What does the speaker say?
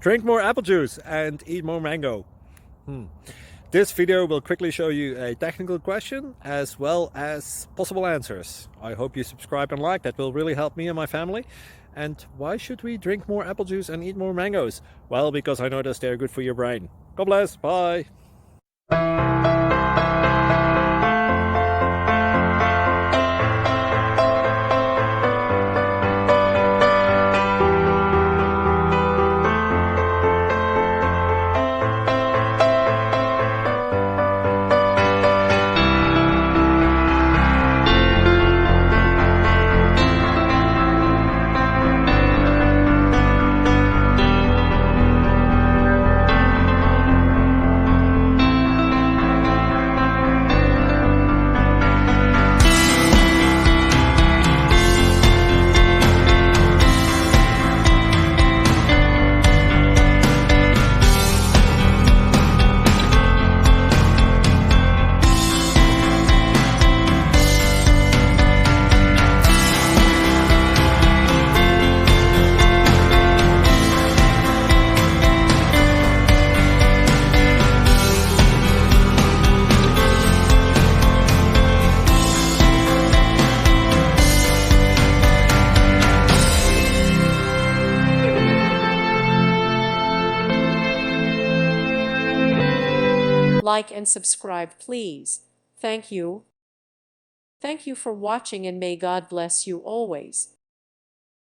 Drink more apple juice and eat more mango. This video will quickly show you a technical question as well as possible answers. I hope you subscribe and like, that will really help me and my family. And why should we drink more apple juice and eat more mangoes? Well, because I noticed they're good for your brain. God bless, bye. Like and subscribe, please. Thank you. Thank you for watching, and may God bless you always.